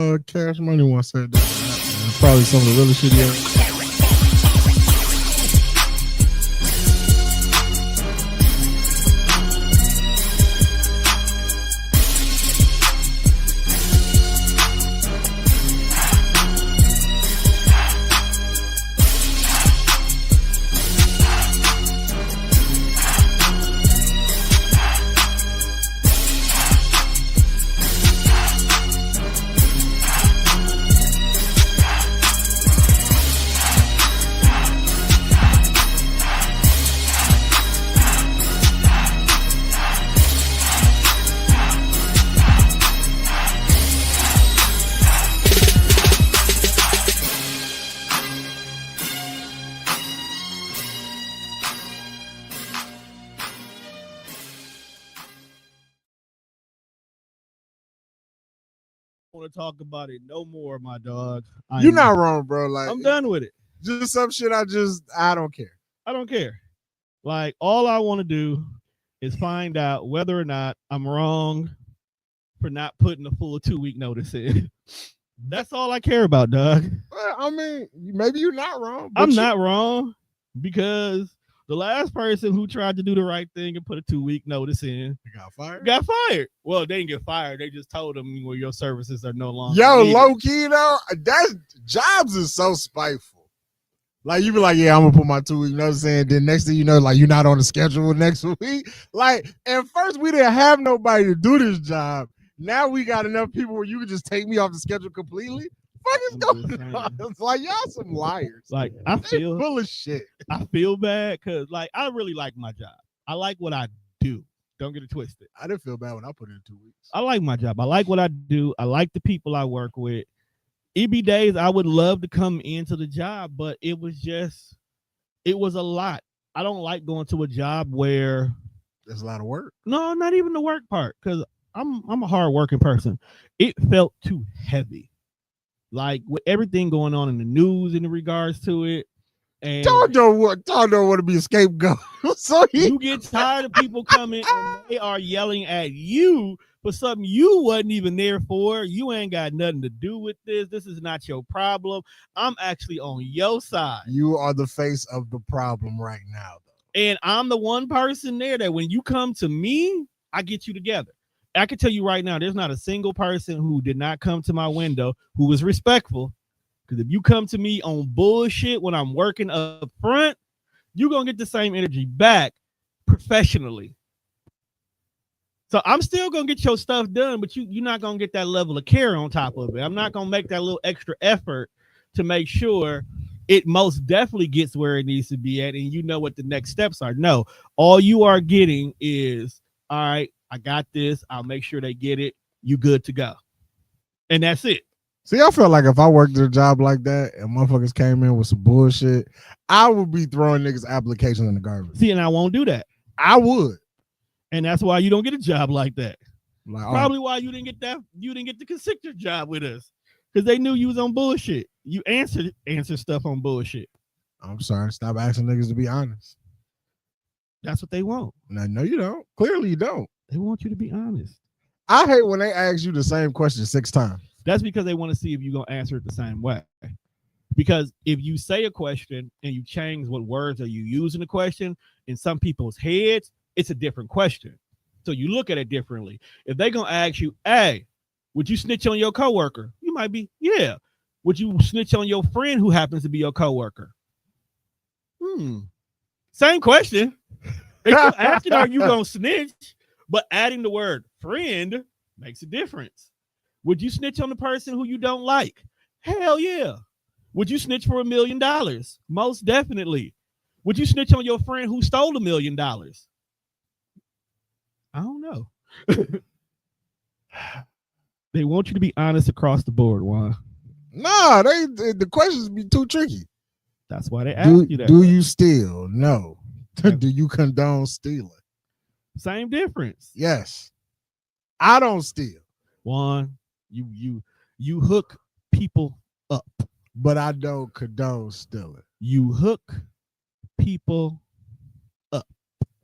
Cash Money once said that. Probably some of the realest shit he ever. Want to talk about it no more, my dog. You're not wrong, bro. Like I'm done with it. Just some shit. I don't care. I don't care. Like all I want to do is find out whether or not I'm wrong for not putting a full 2-week notice in. That's all I care about, dog. Well, I mean, maybe you're not wrong. I'm not wrong because the last person who tried to do the right thing and put a 2-week notice in got fired. Got fired. Well, they didn't get fired. They just told them, well, your services are no longer. Yo, needed. low key though, that Jobs is so spiteful. Like you be like, yeah, I'm gonna put my 2-week notice in. Then next thing you know, like you're not on the schedule next week. Like at first we didn't have nobody to do this job. Now we got enough people where you can just take me off the schedule completely. Fuck is going on? It's like y'all some liars. Like I feel full of shit. I feel bad because like I really like my job. I like what I do. Don't get it twisted. I didn't feel bad when I put it in 2 weeks. I like my job. I like what I do. I like the people I work with. It be days I would love to come into the job, but it was a lot. I don't like going to a job where there's a lot of work. No, not even the work part, because I'm a hard working person. It felt too heavy. Like with everything going on in the news in regards to it. And don't want to be a scapegoat. So you get tired of people coming and they are yelling at you for something you wasn't even there for. You ain't got nothing to do with this. This is not your problem. I'm actually on your side. You are the face of the problem right now, though. And I'm the one person there that when you come to me, I get you together. I can tell you right now, there's not a single person who did not come to my window who was respectful. Because if you come to me on bullshit when I'm working up front, you're going to get the same energy back professionally. So I'm still going to get your stuff done, but you're not going to get that level of care on top of it. I'm not going to make that little extra effort to make sure it most definitely gets where it needs to be at, and you know what the next steps are. No, all you are getting is, all right, I got this. I'll make sure they get it. You good to go. And that's it. See, I feel like if I worked at a job like that and motherfuckers came in with some bullshit, I would be throwing niggas' applications in the garbage. See, and I won't do that. I would. And that's why you don't get a job like that. Like, probably why you didn't get the constrictor job with us. Because they knew you was on bullshit. You answer stuff on bullshit. I'm sorry. Stop asking niggas to be honest. That's what they want. No, you don't. Clearly you don't. They want you to be honest. I hate when they ask you the same question 6 times. That's because they want to see if you're going to answer it the same way. Because if you say a question and you change what words are you using the question, in some people's heads, it's a different question. So you look at it differently. If they're going to ask you, hey, would you snitch on your coworker? You might be, yeah. Would you snitch on your friend who happens to be your coworker? Same question. They're asking, are you going to snitch? But adding the word friend makes a difference. Would you snitch on the person who you don't like? Hell yeah. Would you snitch for $1 million? Most definitely. Would you snitch on your friend who stole $1 million? I don't know. They want you to be honest across the board. Why? Nah, the questions be too tricky. That's why they ask you that. Do you steal? No. Do you condone stealing? Same difference. Yes. I don't steal. One, you hook people up. But I don't condone stealing. You hook people up.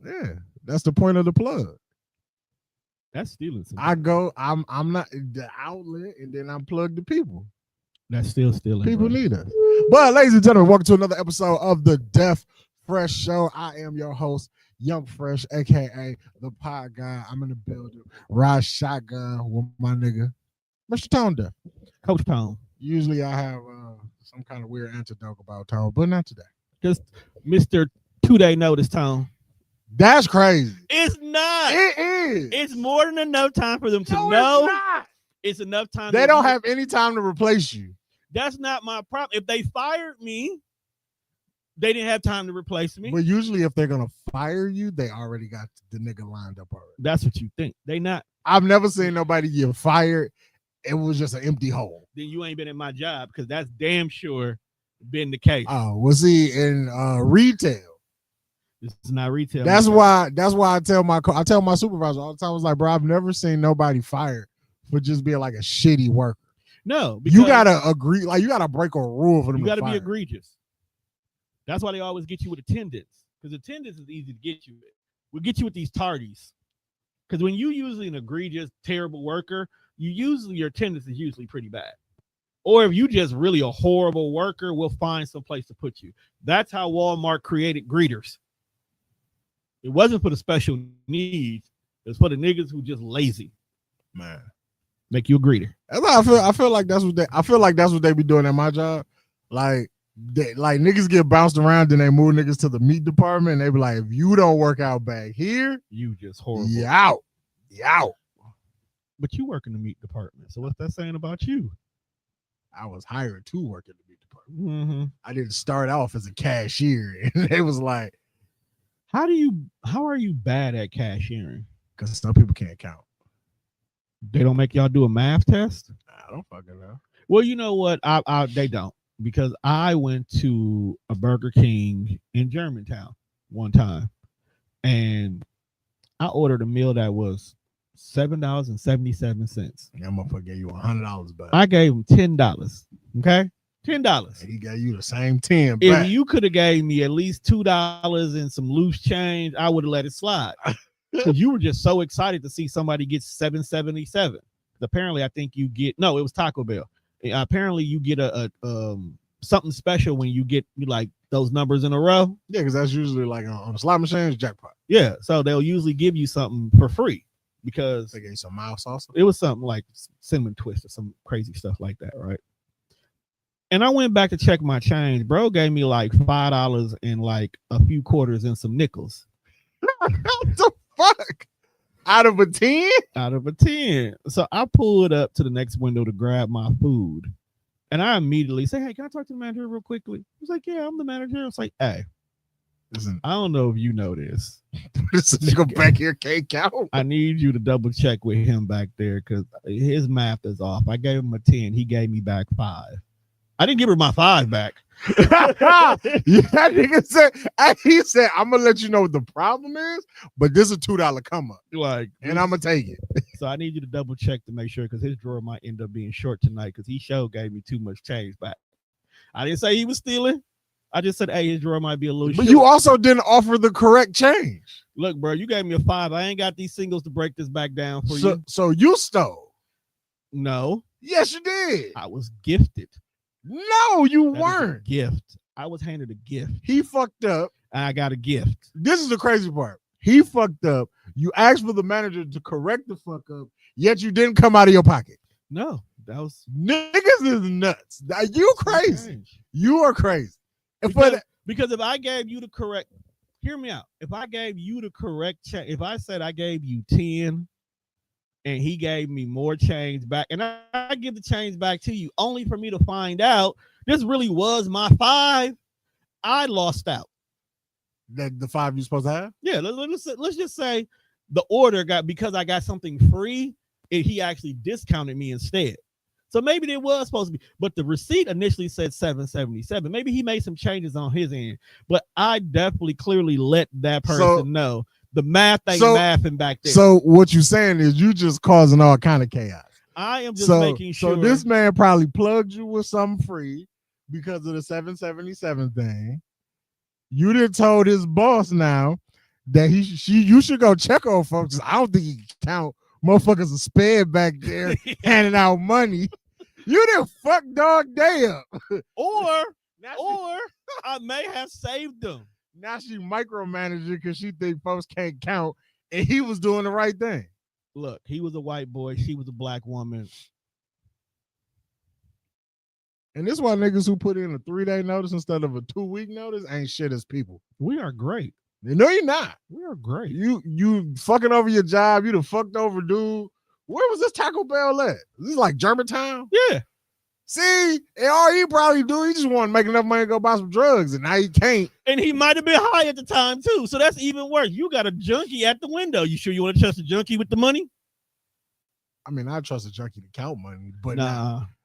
Yeah, that's the point of the plug. That's stealing. I'm not the outlet, and then I'm plugged to people. That's still stealing. People bro. need us. But ladies and gentlemen, welcome to another episode of the Deaf Fresh Show. I am your host, Young Fresh, aka the Pod Guy. I'm in the building. Ride shotgun with my nigga, Mr. Tone Deaf. Coach Tone. Usually I have some kind of weird antidote about Tone, but not today. Just Mr. 2-day notice Tone. That's crazy. It's not. It is. It's more than enough time for them to No, know. it's not. It's enough time. They don't have any time to replace you. That's not my problem. If they fired me, they didn't have time to replace me. But usually if they're gonna fire you, they already got the nigga lined up already. That's what you think. They not. I've never seen nobody get fired. It was just an empty hole. Then you ain't been in my job because that's damn sure been the case. Oh, well, see, in retail. This is not retail. That's why I tell my supervisor all the time. I was like, bro, I've never seen nobody fired for just being like a shitty worker. No, You gotta agree, like you gotta break a rule for them. You gotta to be fire. egregious. That's why they always get you with attendance. Because attendance is easy to get you with. We'll get you with these tardies. Because when you usually an egregious, terrible worker, your attendance is usually pretty bad. Or if you just really a horrible worker, we'll find some place to put you. That's how Walmart created greeters. It wasn't for the special needs. It was for the niggas who just lazy. Man. Make you a greeter. That's how I feel like that's what they be doing at my job. Like niggas get bounced around and they move niggas to the meat department and they be like, if you don't work out back here, You just horrible. you out. You out. But you work in the meat department. So what's that saying about you? I was hired to work in the meat department. Mm-hmm. I didn't start off as a cashier. And they was like, How are you bad at cashiering? because some people can't count. They don't make y'all do a math test? I don't fucking know. Well, you know what? They don't, because I went to a Burger King in Germantown one time and I ordered a meal that was $7.77. That motherfucker gave you $100 back. I gave him $10. Okay? $10. And he gave you the same 10 If back. you could have gave me at least $2 and some loose change, I would have let it slide. Because you were just so excited to see somebody get $7.77. Apparently, I think it was Taco Bell. Apparently, you get a something special when you get like those numbers in a row. Yeah, because that's usually like on the slot machines, jackpot. Yeah, so they'll usually give you something for free because They gave you some mild sauce. it was something like cinnamon twist or some crazy stuff like that, right? And I went back to check my change. Bro gave me like $5 and like a few quarters and some nickels. What the fuck? Out of a 10? Out of a 10. So I pulled up to the next window to grab my food. And I immediately say, hey, can I talk to the manager real quickly? He's like, yeah, I'm the manager. I was like, hey, Listen, I don't know if you know this. this nigga back here can't count. I need you to double check with him back there because his math is off. I gave him a 10. He gave me back 5. I didn't give her my 5 back. Yeah, that nigga said, he said, I'm gonna let you know what the problem is, but this is a $2 come up, Like, and I'm gonna take it. so I need you to double check to make sure because his drawer might end up being short tonight because he gave me too much change back. I didn't say he was stealing. I just said, hey, his drawer might be a little But short. you also didn't offer the correct change. Look, bro, you gave me a 5. I ain't got these singles to break this back down for you. So you stole. No, Yes, you did. I was gifted. No, you That is a weren't. gift. I was handed a gift. He fucked up. And I got a gift. This is the crazy part. He fucked up. You asked for the manager to correct the fuck up, yet you didn't come out of your pocket. No, that was Niggas is nuts. You crazy. strange. You are crazy. And for Because, that, because if I gave you the correct, hear me out. If I gave you the correct check, if I said I gave you 10 and he gave me more change back, and I give the change back to you only for me to find out this really was my 5, I lost out. that the 5 you're supposed to have? Yeah, let's just say the order because I got something free, he actually discounted me instead. So maybe it was supposed to be, but the receipt initially said $7.77. Maybe he made some changes on his end, but I definitely clearly let that person know the math ain't mathing back there. So what you're saying is you just causing all kind of chaos. I am just making sure. So this man probably plugged you with something free because of the 777 thing. You done told his boss now that you should go check on folks. I don't think he can count Motherfuckers are sped back there handing out money. You done fuck dog day up. Or Now I may have saved them. now she micromanaging because she think folks can't count, and he was doing the right thing. Look, he was a white boy. She was a black woman. And this why niggas who put in a 3-day notice instead of a 2-week notice ain't shit as people. We are great. No, you're not. We are great. You fucking over your job. You done fucked over dude. Where was this Taco Bell at? Is this like Germantown? Yeah. See, and all he probably do, he just want to make enough money to go buy some drugs, and now he can't. And he might have been high at the time, too. So that's even worse. You got a junkie at the window. You sure you want to trust a junkie with the money? I mean, I trust a junkie to count money, but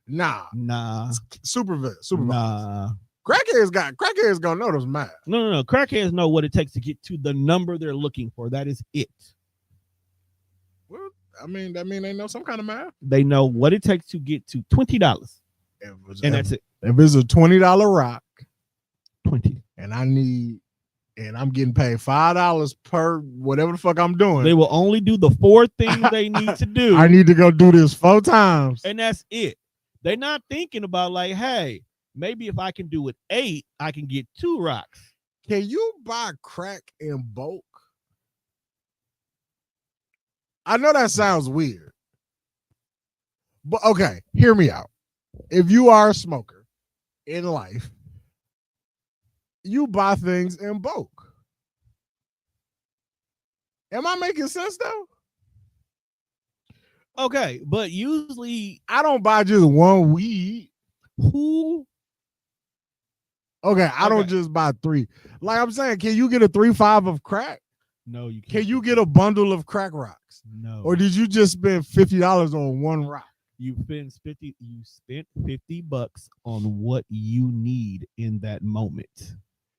Nah. Supervisor. Nah. Crackheads gonna know those math. No. Crackheads know what it takes to get to the number they're looking for. That is it. Well, I mean, that mean they know some kind of math. They know what it takes to get to $20. And that's it. If it's a $20 rock, 20. and I'm getting paid $5 per whatever the fuck I'm doing. They will only do the 4 things they need to do. I need to go do this 4 times. And that's it. They're not thinking about like, hey, maybe if I can do it 8, I can get 2 rocks. Can you buy crack in bulk? I know that sounds weird. But okay, hear me out. If you are a smoker in life, you buy things in bulk. Am I making sense though? Okay, but usually I don't buy just one weed. who? Okay, I don't just buy 3. Like I'm saying, can you get a 3-5 of crack? No, you can't. Can you get a bundle of crack rocks? No. Or did you just spend $50 on one rock? You spent $50 on what you need in that moment.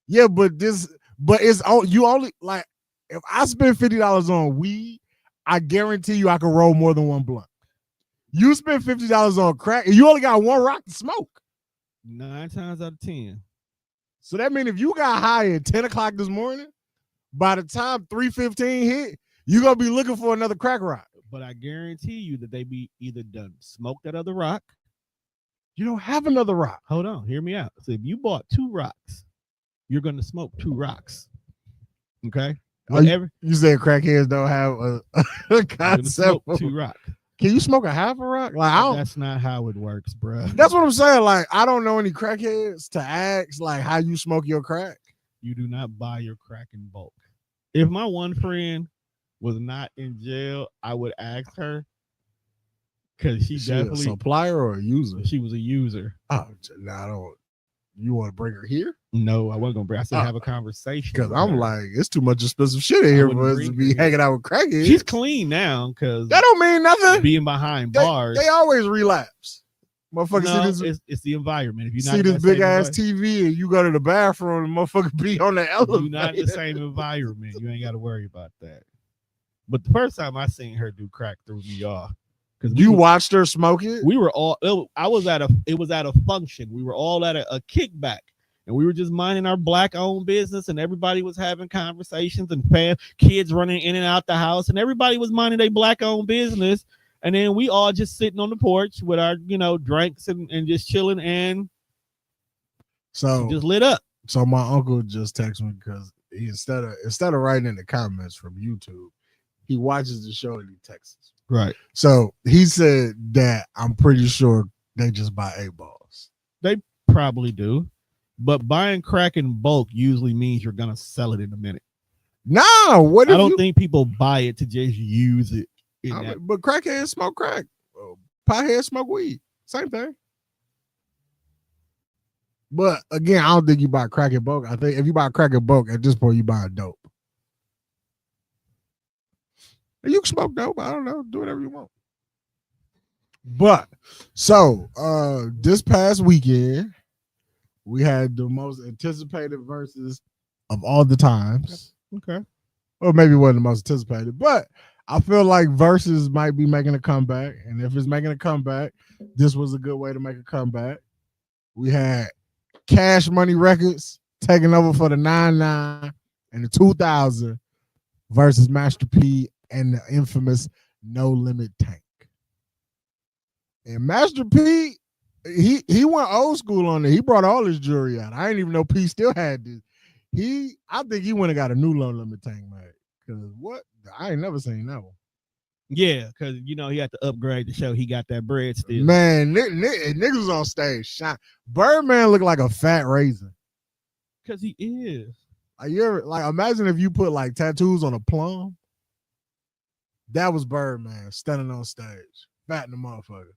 Yeah, but it's all you only like if I spend $50 on weed, I guarantee you I can roll more than one blunt. You spend $50 on crack and you only got one rock to smoke. 9 times out of 10. So that means if you got high at 10 o'clock this morning, by the time 3:15 hit, you're gonna be looking for another crack rock. But I guarantee you that they be either done smoked that other rock. You don't have another rock. Hold on, hear me out. So if you bought 2 rocks, you're gonna smoke 2 rocks. Okay. You said crackheads don't have a concept. 2 rocks. Can you smoke a half a rock? Like that's not how it works, bro. That's what I'm saying. Like I don't know any crackheads to ask like how you smoke your crack. You do not buy your crack in bulk. If my one friend was not in jail, I would ask her because she definitely a supplier or a user. She was a user. Oh, no, I don't. You want to bring her here? No, I wasn't gonna bring. I said have a conversation because I'm like, it's too much expensive shit in here for us to be hanging out with crackheads. She's clean now because that don't mean nothing. Being behind bars, they always relapse. Motherfucker, see this, it's the environment. If you see this big ass TV and you go to the bathroom, and motherfucker be on the elevator. You're not in the same environment. You ain't got to worry about that. But the first time I seen her do crack threw me off. Because you watched her smoke it. We were all. It was at a function. We were all at a kickback, and we were just minding our black-owned business, and everybody was having conversations and kids running in and out the house, and everybody was minding their black-owned business. And then we all just sitting on the porch with our, drinks and just chilling, and so just lit up. So my uncle just texted me because he instead of writing in the comments from YouTube, he watches the show and he texts. Right. So he said that I'm pretty sure they just buy 8 balls. They probably do, but buying crack in bulk usually means you're gonna sell it in a minute. No, I don't think people buy it to just use it. But crackheads smoke crack. Potheads smoke weed. Same thing. But again, I don't think you buy crack in bulk. I think if you buy crack in bulk, at this point you buy dope. You can smoke dope. I don't know. Do whatever you want. But so this past weekend, we had the most anticipated verses of all the times. Okay. Or maybe it wasn't the most anticipated, but I feel like verses might be making a comeback. And if it's making a comeback, this was a good way to make a comeback. We had Cash Money Records taking over for the 99 and the 2000 versus Master P and the infamous No Limit Tank. And Master P, he went old school on it. He brought all his jewelry out. I didn't even know P still had this. I think he went and got a new No Limit Tank, man. Cause what? I ain't never seen that one. Yeah, because you know he had to upgrade to show he got that bread still. Man, niggas was on stage shine. Birdman looked like a fat raisin. Because he is. Like imagine if you put like tattoos on a plum. That was Birdman standing on stage, fat in the motherfucker.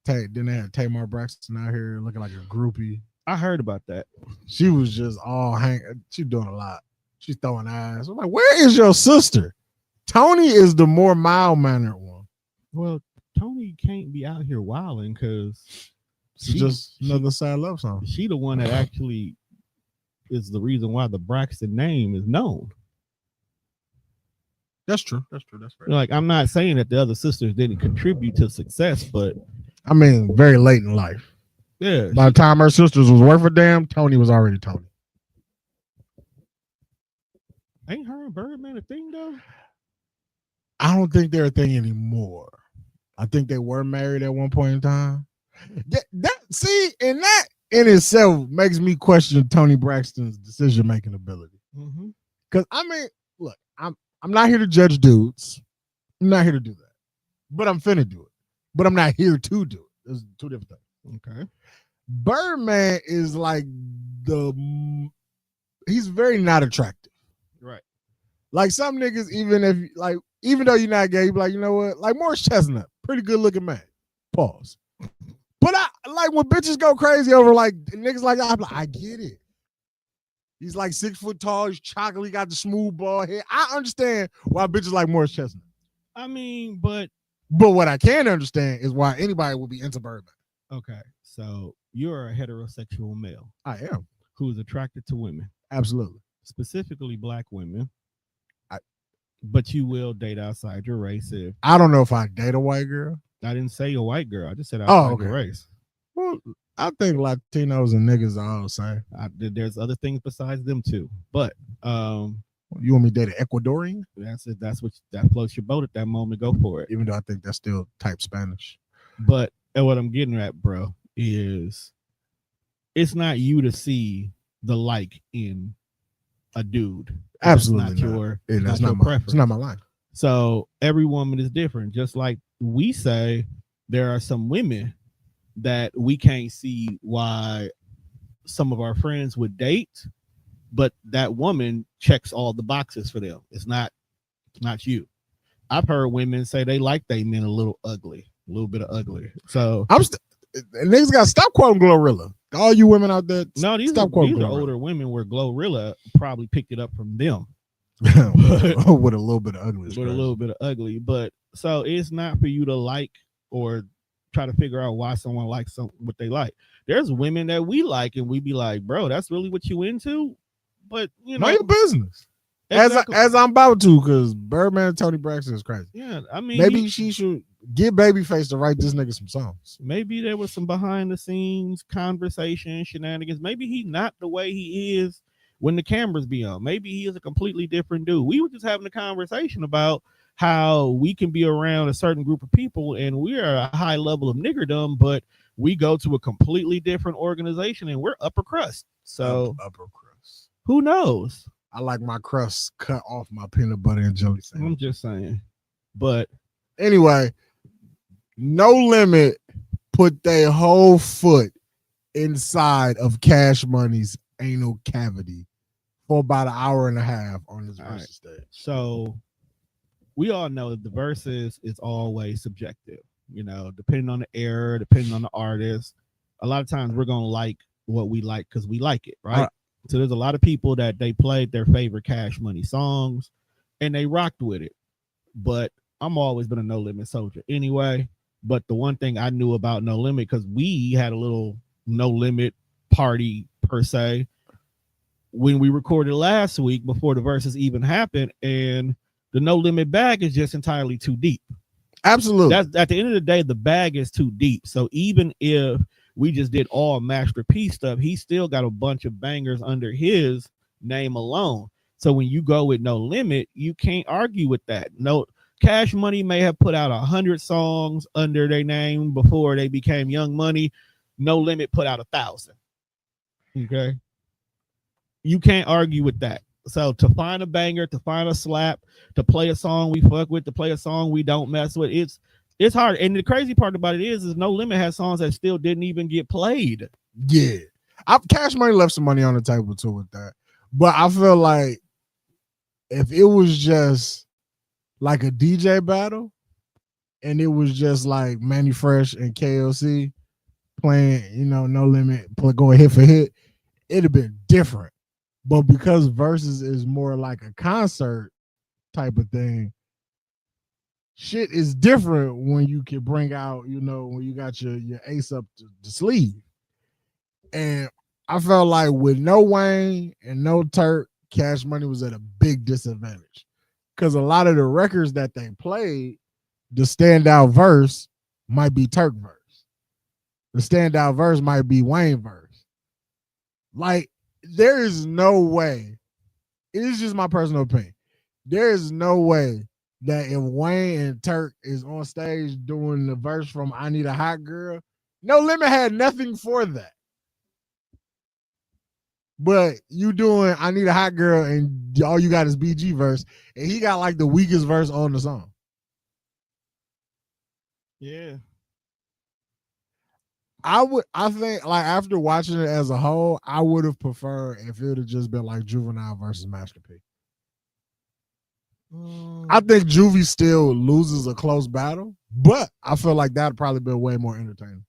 Then they had Tamar Braxton out here looking like a groupie. I heard about that. She was just all hanging. She's doing a lot. She's throwing eyes. I'm like, where is your sister? Tony is the more mild-mannered one. Well, Tony can't be out here wilding because it's just another sad love song. She the one that actually is the reason why the Braxton name is known. That's true. That's true. That's right. Like, I'm not saying that the other sisters didn't contribute to success, but I mean, very late in life. Yeah. By the time her sisters was worth a damn, Tony was already Tony. Ain't her and Birdman a thing though? I don't think they're a thing anymore. I think they were married at one point in time. That in itself makes me question Tony Braxton's decision-making ability. Because I mean, look, I'm not here to judge dudes. I'm not here to do that. But I'm finna do it. But I'm not here to do it. There's two different things. Okay. Birdman is like he's very not attractive. Right. Like some niggas, even though you're not gay, you be like, you know what? Like Morris Chestnut, pretty good looking man. Pause. But I like when bitches go crazy over like niggas like that, I'm like, I get it. He's like 6 foot tall, he's chocolate, he got the smooth bald head. I understand why bitches like Morris Chestnut. I mean, but what I can understand is why anybody would be into Birdman. Okay, so you're a heterosexual male. I am. Who's attracted to women. Absolutely. Specifically black women. But you will date outside your race if I don't know if I date a white girl. I didn't say a white girl. I just said outside your race. Well, I think Latinos and niggas are all the same. There's other things besides them too. But you want me to date an Ecuadorian? That's it. That's what that floats your boat at that moment. Go for it. Even though I think that's still type Spanish. But what I'm getting at, bro, is it's not you to see the like in a dude. Absolutely that's not your preference. It's not my line. So every woman is different. Just like we say, there are some women that we can't see why some of our friends would date, but that woman checks all the boxes for them. It's not you. I've heard women say they like they men a little bit of ugly. So niggas gotta stop quoting Glorilla. All you women out there, these are older women where Glorilla probably picked it up from them. With a little bit of ugly. With a little bit of ugly. But so it's not for you to like or try to figure out why someone likes what they like. There's women that we like and we be like, bro, that's really what you into? But you know, mind your business. Exactly. As I'm about to, because Birdman and Tony Braxton is crazy. Yeah, I mean, maybe she should get Babyface to write this nigga some songs. Maybe there was some behind the scenes conversation, shenanigans. Maybe he's not the way he is when the cameras be on. Maybe he is a completely different dude. We were just having a conversation about how we can be around a certain group of people and we are a high level of niggerdom, but we go to a completely different organization and we're upper crust. So upper crust. Who knows? I like my crust cut off my peanut butter and jelly sandwich. I'm just saying. But anyway, No Limit put their whole foot inside of Cash Money's anal cavity for about an hour and a half on this versus stage. So we all know that the verses is always subjective, you know, depending on the era, depending on the artist. A lot of times we're going to like what we like because we like it, right? So there's a lot of people that they played their favorite Cash Money songs and they rocked with it. But I'm always been a No Limit soldier anyway. But the one thing I knew about No Limit, because we had a little No Limit party per se when we recorded last week before the verses even happened, and the No Limit bag is just entirely too deep. Absolutely. That's at the end of the day, the bag is too deep. So even if we just did all Master P stuff, he still got a bunch of bangers under his name alone. So when you go with No Limit, you can't argue with that. No, Cash Money may have put out 100 songs under their name before they became Young Money. No Limit put out 1,000. Okay, you can't argue with that. So to find a banger, to find a slap, to play a song we fuck with, to play a song we don't mess with, it's hard. And the crazy part about it is No Limit has songs that still didn't even get played. Yeah, Cash Money left some money on the table too with that. But I feel like if it was just like a DJ battle, and it was just like Manny Fresh and KLC playing, No Limit, going hit for hit, it'd have been different. But because Versus is more like a concert type of thing, shit is different when you can bring out, when you got your ace up the sleeve. And I felt like with no Wayne and no Turk, Cash Money was at a big disadvantage. Because a lot of the records that they played, the standout verse might be Turk verse. The standout verse might be Wayne verse. Like, there is no way. It is just my personal opinion. There is no way that if Wayne and Turk is on stage doing the verse from I Need a Hot Girl, No Limit had nothing for that. But you doing I Need a Hot Girl and all you got is BG verse, and he got like the weakest verse on the song. Yeah. I think like after watching it as a whole, I would have preferred if it would have just been like Juvenile versus Master P. I think Juvie still loses a close battle, but I feel like that'd probably been way more entertaining.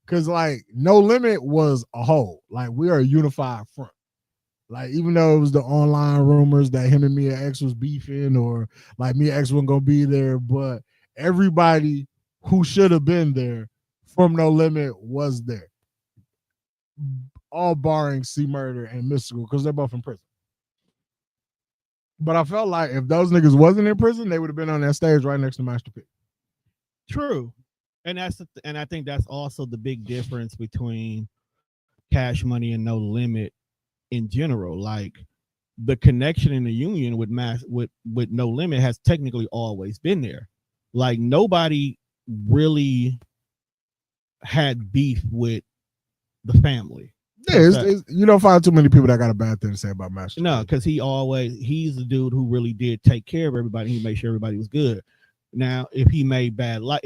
Cause like No Limit was a whole, like we are a unified front. Like even though it was the online rumors that him and Mia X was beefing, or like Mia X wasn't gonna be there, but everybody who should have been there from No Limit was there. All barring C Murder and Mystical, because they're both in prison. But I felt like if those niggas wasn't in prison, they would have been on that stage right next to Master P. True. And I think that's also the big difference between Cash Money and No Limit in general. Like the connection in the union with No Limit has technically always been there. Like nobody really had beef with the family. Yeah, you don't find too many people that got a bad thing to say about Master. No, because he's the dude who really did take care of everybody. He made sure everybody was good. Now, if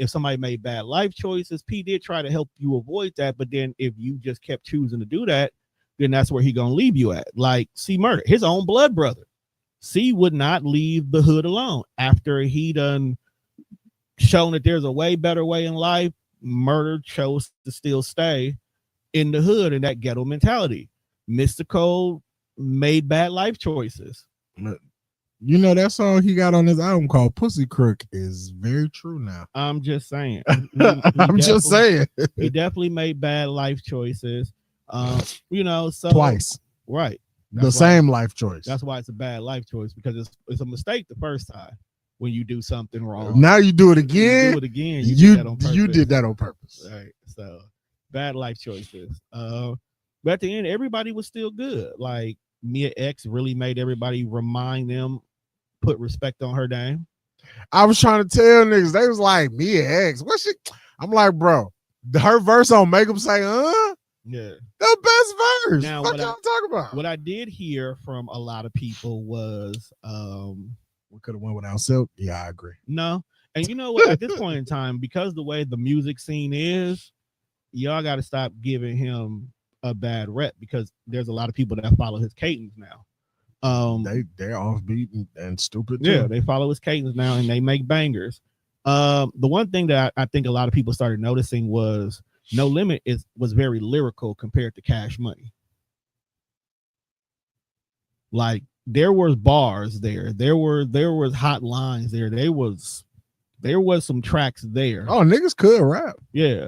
somebody made bad life choices, P did try to help you avoid that. But then if you just kept choosing to do that, then that's where he gonna leave you at. Like C Murder, his own blood brother. C would not leave the hood alone after he done shown that there's a way better way in life. Murder chose to still stay in the hood and that ghetto mentality. Mystical made bad life choices. You know that song he got on his album called Pussy Crook is very true now. I'm just saying. I'm just saying. He definitely made bad life choices. So twice. Right. The same life choice. That's why it's a bad life choice, because it's a mistake the first time when you do something wrong. Now you do it again. You did that on purpose. Right. So bad life choices. But at the end, everybody was still good. Like Mia X really made everybody remind them, put respect on her name. I was trying to tell niggas, they was like, Mia X, what she? I'm like, bro, her verse on Make 'Em Say, yeah, the best verse. Now, what y'all talking about? What I did hear from a lot of people was, we could have went without Silk. Yeah, I agree. No, and you know what? At this point in time, because the way the music scene is, y'all got to stop giving him a bad rep, because there's a lot of people that follow his cadence now. They're offbeat and stupid too. Yeah, they follow his cadence now and they make bangers. The one thing that I think a lot of people started noticing was No Limit was very lyrical compared to Cash Money. Like there was bars there. There was hot lines there. There was some tracks there. Oh, niggas could rap. Yeah.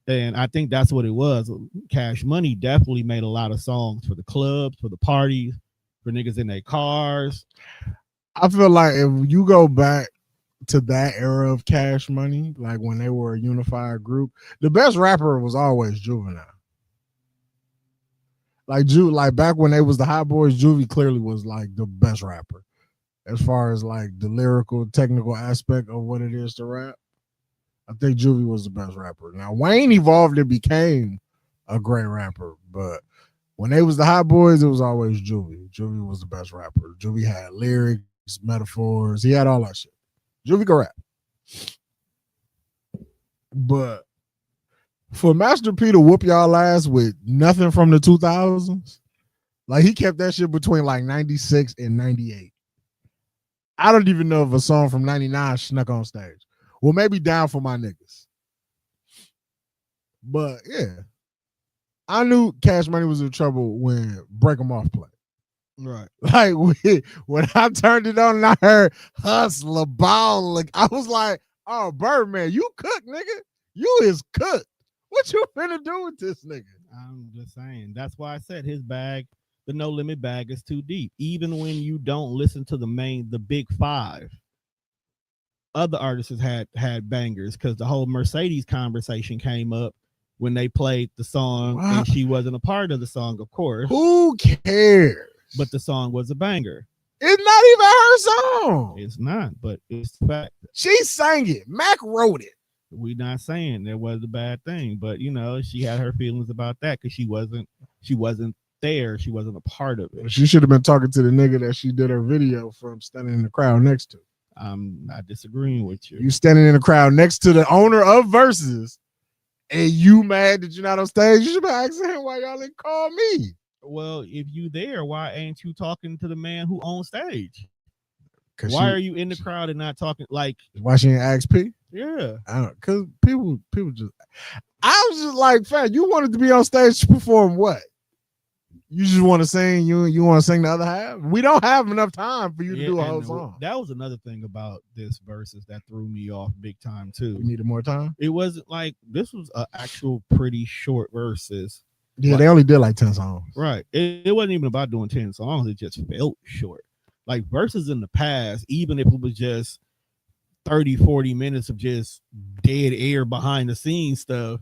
And I think that's what it was. Cash Money definitely made a lot of songs for the clubs, for the parties, for niggas in their cars. I feel like if you go back to that era of Cash Money, like when they were a unified group, the best rapper was always Juvenile. Like back when they was the Hot Boys, Juvie clearly was like the best rapper. as far as like the lyrical, technical aspect of what it is to rap. I think Juvie was the best rapper. Now Wayne evolved and became a great rapper, but when they was the Hot Boys, it was always Juvie. Juvie was the best rapper. Juvie had lyrics, metaphors. He had all that shit. Juvie could rap. But for Master P to whoop y'all ass with nothing from the 2000s, like he kept that shit between like 96 and 98. I don't even know if a song from 99 snuck on stage. Well, maybe Down for My Niggas. But yeah, I knew Cash Money was in trouble when Break 'Em Off played. Right. Like when I turned it on and I heard Hustler Ball, like I was like, oh, Birdman, you cook, nigga. You is cooked. What you finna do with this nigga? I'm just saying. That's why I said his bag, the No Limit bag, is too deep. Even when you don't listen to the big five, other artists had bangers, because the whole Mercedes conversation came up when they played the song and she wasn't a part of the song, of course. Who cares? But the song was a banger. It's not even her song. It's not, but it's the fact. She sang it. Mac wrote it. We're not saying there was a bad thing, but you know, she had her feelings about that because she wasn't there. She wasn't a part of it. She should have been talking to the nigga that she did her video from, standing in the crowd next to. I'm not disagreeing with you. You standing in the crowd next to the owner of Versus, and you mad that you're not on stage? You should be asking him why y'all didn't call me. Well, if you there, why ain't you talking to the man who on stage? Why are you in the crowd and not talking? Like, why she ain't ask P? Yeah, I don't, cause people just. I was just like, fam, you wanted to be on stage to perform what? You just want to sing. You want to sing the other half. We don't have enough time for you to do a whole song. That was another thing about this Versus that threw me off big time too. We needed more time. It wasn't like this was an actual pretty short Versus. Yeah, like, they only did like 10 songs. Right. It wasn't even about doing 10 songs. It just felt short. Like Versus in the past, even if it was just 30, 40 minutes of just dead air behind the scenes stuff,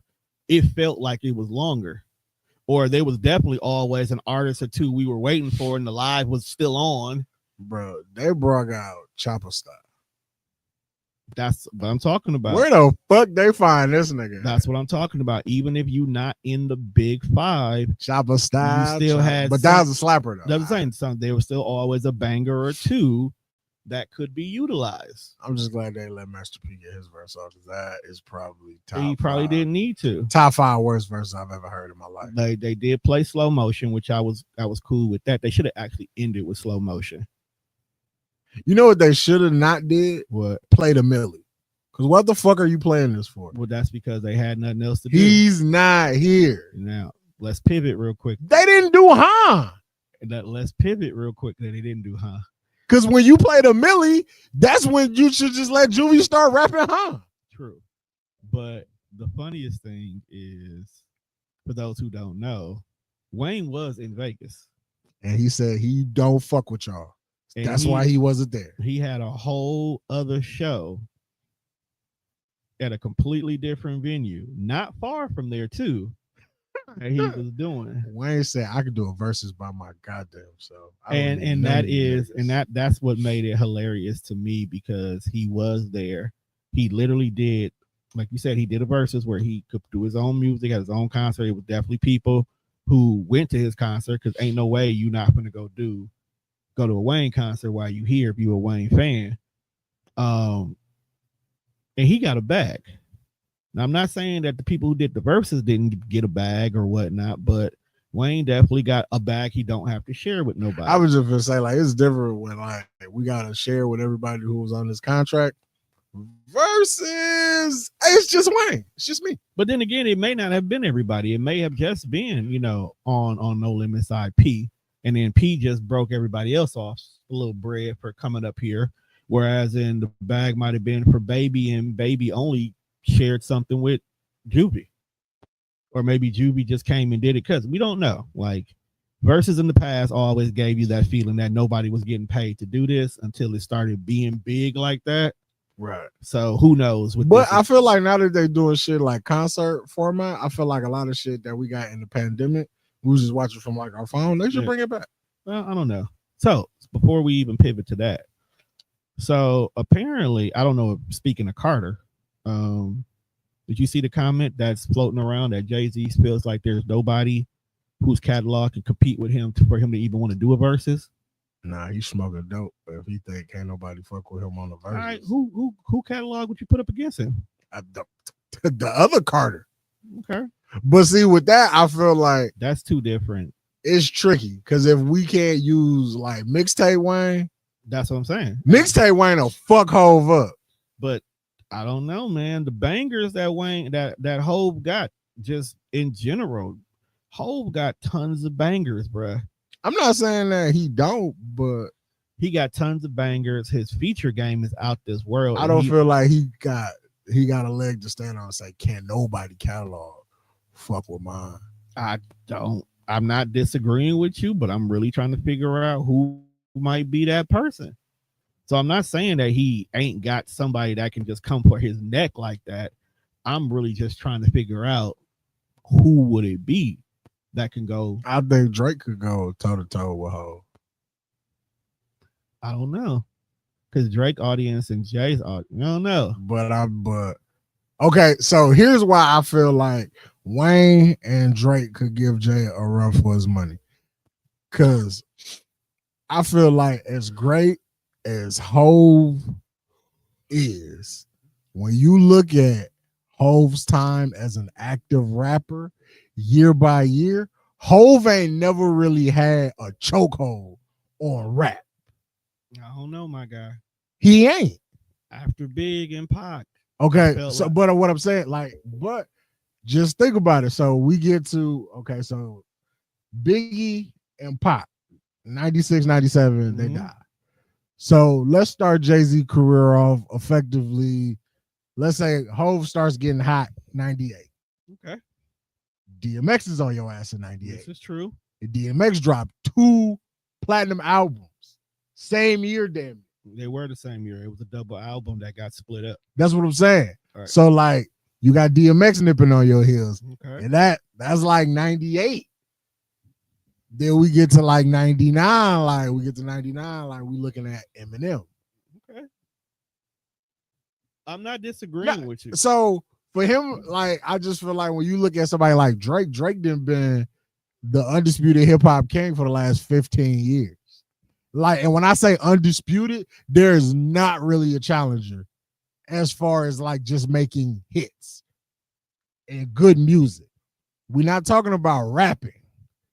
it felt like it was longer. Or there was definitely always an artist or two we were waiting for and the live was still on. Bro, they brought out Chopper Style. That's what I'm talking about. Where the fuck they find this nigga? That's what I'm talking about. Even if you're not in the big five, Chopper Style, you still had. But that was a slapper though. That's the same. There was still always a banger or two that could be utilized. I'm just glad they let Master P get his verse off, because that is probably top. He probably didn't need to. Top 5 worst verses I've ever heard in my life. They did play Slow Motion, which I was cool with that. They should have actually ended with Slow Motion. You know what they should have not did? What? Play the Millie. Because what the fuck are you playing this for? Well, that's because they had nothing else to do. He's not here. Now, let's pivot real quick. They didn't do Let's pivot real quick that they didn't do Because when you play the Millie, that's when you should just let Juvie start rapping True. But the funniest thing is, for those who don't know, Wayne was in Vegas. And he said he don't fuck with y'all. And that's why he wasn't there. He had a whole other show at a completely different venue, not far from there too, that he was doing. Wayne said I could do a verses by my goddamn self. That's what made it hilarious to me, because he was there. He literally did, like you said, he did a verses where he could do his own music, had his own concert. It was definitely people who went to his concert, because ain't no way you not gonna go to a Wayne concert while you here if you a Wayne fan. And he got a bag. Now, I'm not saying that the people who did the verses didn't get a bag or whatnot, but Wayne definitely got a bag he don't have to share with nobody. I was just gonna say, like, it's different when like we gotta share with everybody who was on this contract. Versus, it's just Wayne. It's just me. But then again, it may not have been everybody. It may have just been, on No Limit side P, and then P just broke everybody else off a little bread for coming up here. Whereas in the bag might have been for Baby, and Baby only shared something with Juvie. Or maybe Juvie just came and did it, because we don't know. Like, verses in the past always gave you that feeling that nobody was getting paid to do this until it started being big like that. Right. So who knows? But I feel like now that they're doing shit like concert format, I feel like a lot of shit that we got in the pandemic, we was just watching from like our phone. They should bring it back. Well, I don't know. So before we even pivot to that, So apparently, I don't know. Speaking of Carter, did you see the comment that's floating around that Jay-Z feels like there's nobody whose catalog can compete with him for him to even want to do a versus? Nah, he's smoking dope. If he think can't nobody fuck with him on the All right, verses, who catalog would you put up against him? the other Carter. Okay, But see, with that, I feel like that's too different. it's tricky because if we can't use like mixtape Wayne, That's what I'm saying. mixtape Wayne will fuck Hove up. But I don't know, man. The bangers that Wayne that Hove got, just in general, Hove got tons of bangers, bruh. I'm not saying that he don't, but He got tons of bangers. His feature game is out this world. I don't feel like he got a leg to stand on and say, can't nobody catalog fuck with mine. I don't. I'm not disagreeing with you, but I'm really trying to figure out who might be that person. So I'm not saying that he ain't got somebody that can just come for his neck like that. I'm really just trying to figure out who would it be that can go. I think Drake could go toe to toe with Hove. I don't know, because Drake audience and Jay's audience, I don't know. But okay, so here's why I feel like Wayne and Drake could give Jay a run for his money. Cause I feel like as great as Hove is, when you look at Hove's time as an active rapper year by year, Hove ain't never really had a chokehold on rap. I don't know, my guy. He ain't. After Big and Pac. Okay, Felt so like- but what I'm saying, like, but just think about it. So we get to so Biggie and Pac, 96, 97, they Mhm. die. So let's start Jay-Z career off effectively. Let's say Hove starts getting hot 98. Okay, DMX is on your ass in this 98. is true. And DMX dropped 2 platinum albums. Same year, damn it. They were the same year. It was a double album that got split up. That's what I'm saying. All right. So like you got DMX nipping on your heels. Okay. And that's like 98. Then we get to like 99. Like we get to 99, like we looking at Eminem. Okay. I'm not disagreeing Nah, with you. So for him, like I just feel like when you look at somebody like Drake done been the undisputed hip hop king for the last 15 years. Like, and when I say undisputed, there's not really a challenger as far as like just making hits and good music. We're not talking about rapping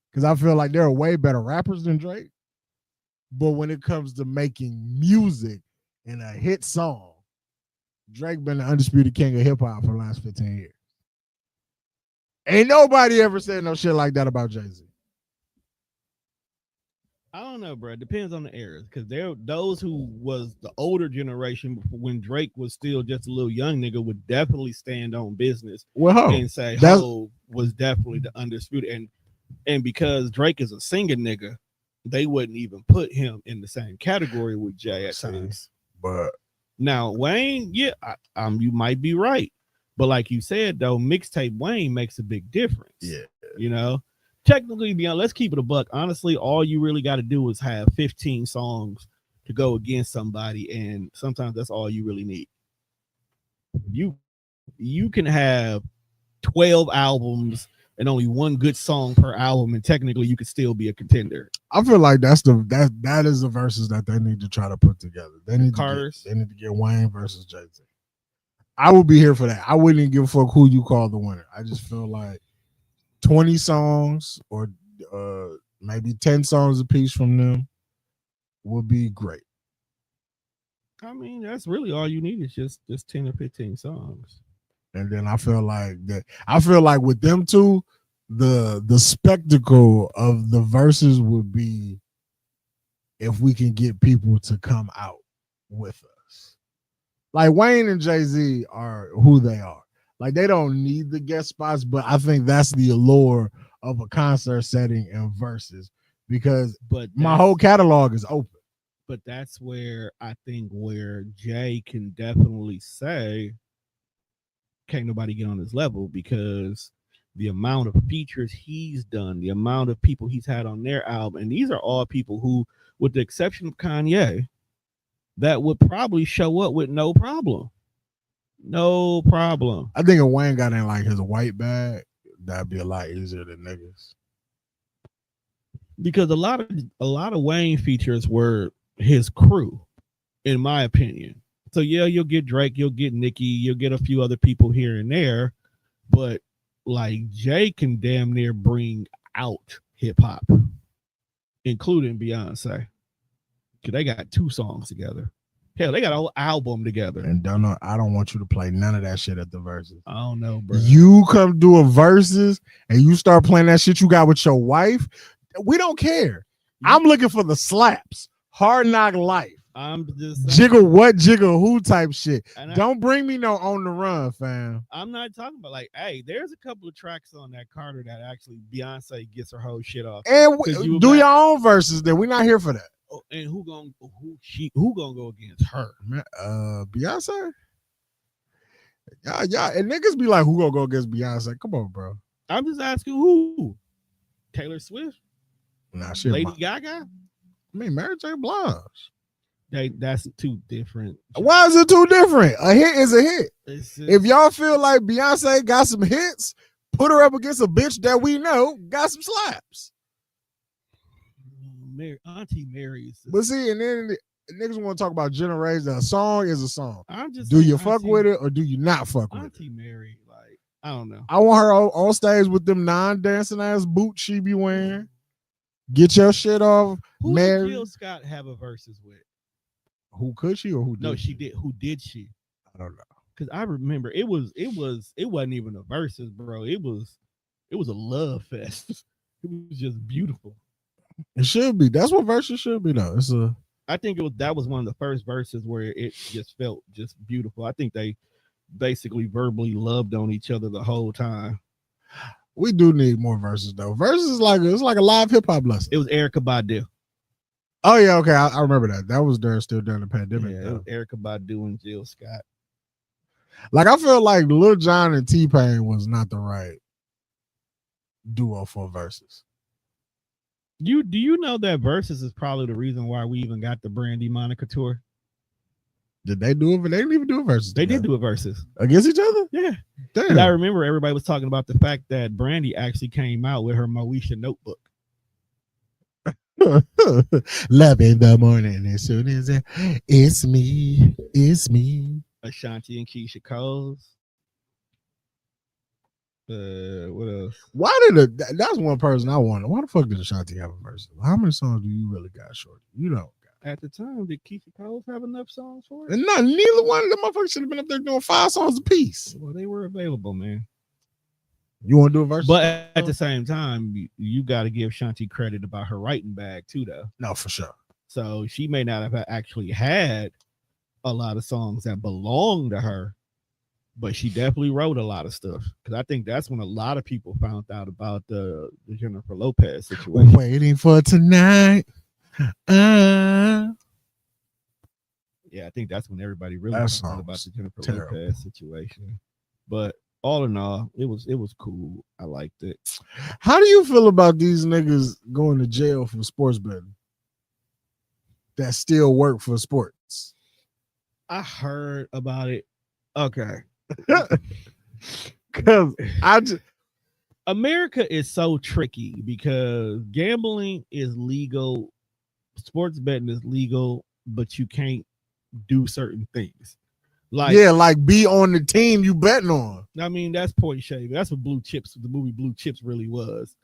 because I feel like there are way better rappers than Drake. But when it comes to making music and a hit song, Drake been the undisputed king of hip hop for the last 15 years. Ain't nobody ever said no shit like that about Jay-Z. I don't know, bro. It depends on the eras, because there those who was the older generation when Drake was still just a little young nigga would definitely stand on business Well, and say that's- Hov was definitely the undisputed, and because Drake is a singing nigga, they wouldn't even put him in the same category with Jay at times. but Now Wayne, yeah, you might be right, but like you said though, mixtape Wayne makes a big difference. yeah, You know, technically, let's keep it a buck. Honestly, all you really got to do is have 15 songs to go against somebody, and sometimes that's all you really need. You can have 12 albums and only one good song per album, and technically you could still be a contender. I feel like that is the verses that they need to try to put together. They need Carter's. to get Wayne versus Jay-Z. I would be here for that. I wouldn't even give a fuck who you call the winner. I just feel like 20 songs or maybe 10 songs apiece from them would be great. I mean, that's really all you need is just 10 or 15 songs. And then I feel like with them two, the spectacle of the verses would be if we can get people to come out with us. Like Wayne and Jay-Z are who they are. Like they don't need the guest spots, but I think that's the allure of a concert setting and verses, because But my whole catalog is open. But that's where I think where Jay can definitely say, can't nobody get on his level, because the amount of features he's done, the amount of people he's had on their album, and these are all people who, with the exception of Kanye, that would probably show up with no problem. No problem. I think if Wayne got in like his white bag, that'd be a lot easier than niggas. Because a lot of Wayne features were his crew, in my opinion. So yeah, you'll get Drake, you'll get Nicki, you'll get a few other people here and there, but like Jay can damn near bring out hip hop, including Beyonce. Cause they got 2 songs together. Hell, they got a whole album together. And I don't want you to play none of that shit at the verses. I don't know, bro. You come do a verses and you start playing that shit you got with your wife. We don't care. I'm looking for the slaps. Hard Knock Life. I'm just jiggle what, jiggle who type shit. Don't bring me no On the Run, fam. I'm not talking about like, hey, there's a couple of tracks on that Carter that actually Beyonce gets her whole shit off. And do your own verses. Then we're not here for that. Oh, and who gonna go against her? Beyonce. Yeah, and niggas be like, who gonna go against Beyonce? Come on, bro. I'm just asking who. Taylor Swift. Nah, shit. Lady Gaga. I mean, Mary J. Blige. That's 2 different. Why is it 2 different? A hit is a hit. Just, if y'all feel like Beyonce got some hits, put her up against a bitch that we know got some slaps. Auntie Mary. But see, and then niggas want to talk about generation. A song is a song. I'm just do you fuck with it or do you not fuck with it? Auntie Mary, like, I don't know. I want her on stage with them non-dancing ass boots she be wearing. Get your shit off. Who did Jill Scott have a versus with? Who could she or who did? No, she did. Who did she? I don't know. Because I remember it wasn't even a versus, bro. It was a love fest. It was just beautiful. It should be. That's what verses should be, though. I think that was one of the first verses where it just felt just beautiful. I think they basically verbally loved on each other the whole time. We do need more verses, though. Verses is like it's like a live hip hop lesson. It was Erykah Badu. Oh yeah, okay. I remember that. That was still during the pandemic. Yeah, it was Erykah Badu and Jill Scott. Like I feel like Lil Jon and T-Pain was not the right duo for verses. Do you know that versus is probably the reason why we even got the Brandy Monica tour? Did they do it? They didn't even do a versus. They did do a versus against each other. Yeah, damn. I remember everybody was talking about the fact that Brandy actually came out with her Moesha notebook. Love in the morning as soon as it's me. Ashanti and Keisha Coles. What else? Why did that's one person I wanted. Why the fuck did Ashanti have a verse? How many songs do you really got, Shorty? You don't. At the time, did Keisha Coles have enough songs for it? And neither one of them motherfuckers should have been up there doing 5 songs a piece. Well, they were available, man. You want to do a verse? But at the same time, you got to give Shanti credit about her writing bag too, though. No, for sure. So she may not have actually had a lot of songs that belong to her, but she definitely wrote a lot of stuff. Because I think that's when a lot of people found out about the Jennifer Lopez situation. Waiting for tonight. Yeah, I think that's when everybody really found out about the Jennifer Lopez situation. But all in all, it was cool. I liked it. How do you feel about these niggas going to jail for sports betting that still work for sports? I heard about it. Okay. Because America is so tricky because gambling is legal, sports betting is legal, but you can't do certain things. Like be on the team you betting on. I mean, that's point shaving. That's what the movie Blue Chips really was.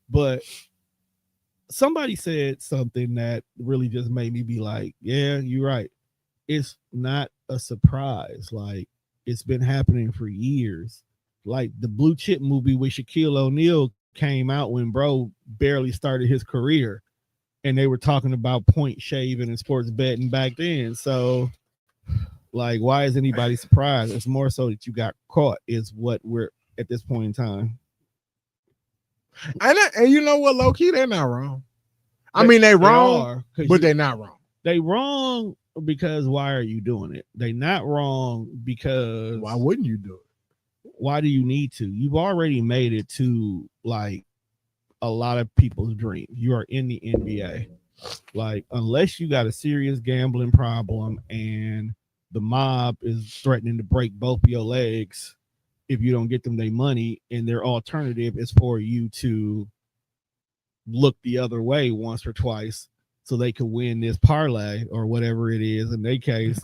But somebody said something that really just made me be like, yeah, you're right. It's not a surprise. Like, it's been happening for years. Like the Blue Chip movie with Shaquille O'Neal came out when bro barely started his career. And they were talking about point shaving and sports betting back then. So, like, why is anybody surprised? It's more so that you got caught is what we're at this point in time. And you know what, low key, they're not wrong. I mean, they wrong, but they're not wrong. They wrong because why are you doing it? They not wrong because why wouldn't you do it? Why do you need to? You've already made it to like a lot of people's dream. You are in the NBA. Like, unless you got a serious gambling problem and the mob is threatening to break both of your legs if you don't get them their money, and their alternative is for you to look the other way once or twice so they could win this parlay or whatever it is in their case.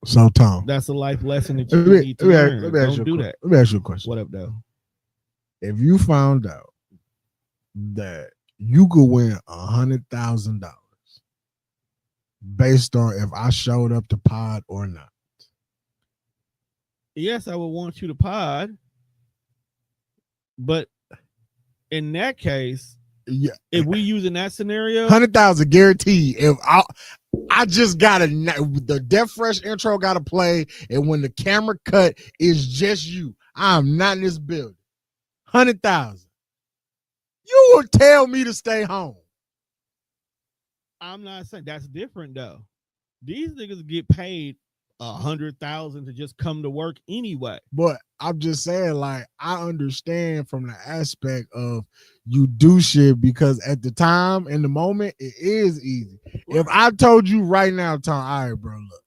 So, Tom, that's a life lesson that you need to learn. Don't do that. Let me ask you a question. What up, though? If you found out that you could win $100,000 based on if I showed up to pod or not. Yes, I would want you to pod. But in that case, yeah, if we using that scenario, 100,000 guaranteed. If I just gotta, the Death Fresh intro gotta play, and when the camera cut is just you, I'm not in this building. 100,000. You will tell me to stay home. I'm not saying that's different though. These niggas get paid 100,000 to just come to work anyway. But I'm just saying, like, I understand from the aspect of you do shit because at the time, in the moment, it is easy. Right. If I told you right now, Tom, all right, bro, look,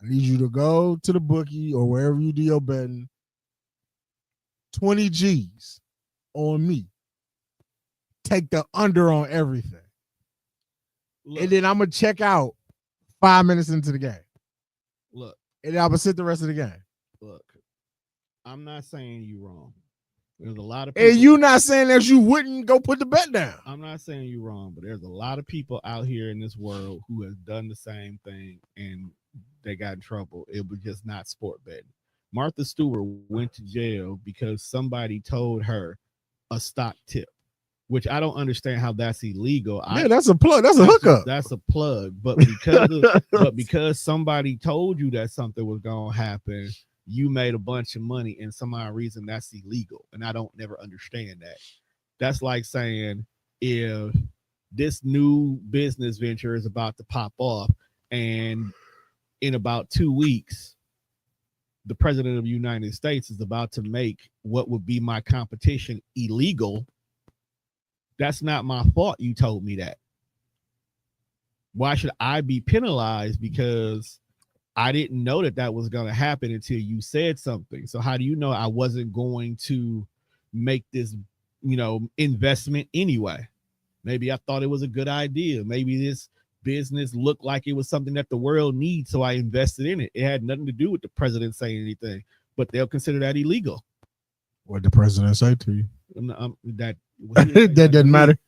I need you to go to the bookie or wherever you do your betting, 20 G's on me. Take the under on everything. Look, and then I'm going to check out 5 minutes into the game. Look. And then I'm going to sit the rest of the game. Look, I'm not saying you wrong. There's a lot of people. And you not saying that you wouldn't go put the bet down. I'm not saying you wrong, but there's a lot of people out here in this world who have done the same thing and they got in trouble. It was just not sport betting. Martha Stewart went to jail because somebody told her a stock tip, which I don't understand how that's illegal. Yeah, that's a plug. That's a hookup. That's a plug. But because somebody told you that something was gonna happen, you made a bunch of money, and some odd reason that's illegal. And I don't never understand that. That's like saying if this new business venture is about to pop off, and in about 2 weeks, the president of the United States is about to make what would be my competition illegal. That's not my fault you told me that. Why should I be penalized because I didn't know that was going to happen until you said something? So how do you know I wasn't going to make this, investment anyway? Maybe I thought it was a good idea. Maybe this business looked like it was something that the world needs, so I invested in it. It had nothing to do with the president saying anything, but they'll consider that illegal. What did the president say to you? That doesn't matter.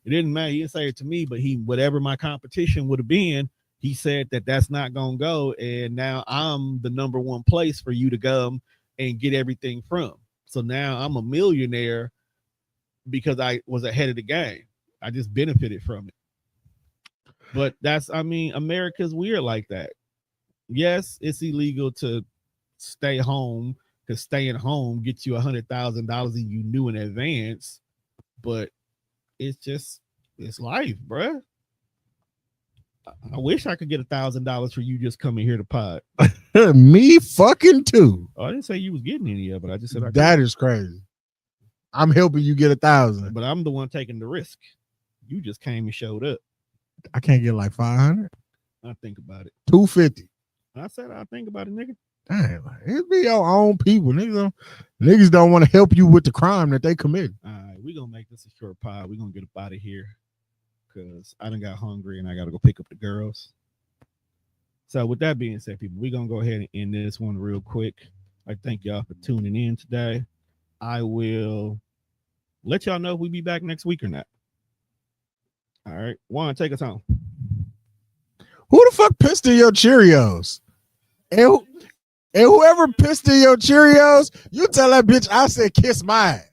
It didn't matter. He didn't say it to me, but whatever my competition would have been, he said that's not gonna go, and now I'm the number one place for you to come and get everything from. So now I'm a millionaire because I was ahead of the game. I just benefited from it. But America's weird like that. Yes, it's illegal to stay home, because staying home gets you $100,000 and you knew in advance, but it's life, bruh. I wish I could get $1,000 for you just coming here to pod. Me fucking too. Oh, I didn't say you was getting any of it. I just said that is crazy. I'm helping you get 1,000, but I'm the one taking the risk. You just came and showed up. I can't get like 500. I think about it. 250. I said I think about it, nigga. Damn, it be your own people. Niggas don't want to help you with the crime that they commit. All right, we're gonna make this a short pod. We're gonna get up out of here because I done got hungry and I gotta go pick up the girls. So with that being said, people, we're gonna go ahead and end this one real quick. I thank y'all for tuning in today. I will let y'all know if we be back next week or not. All right, Juan, take us home. Who the fuck pissed in your Cheerios? And whoever pissed in your Cheerios, you tell that bitch I said kiss my ass.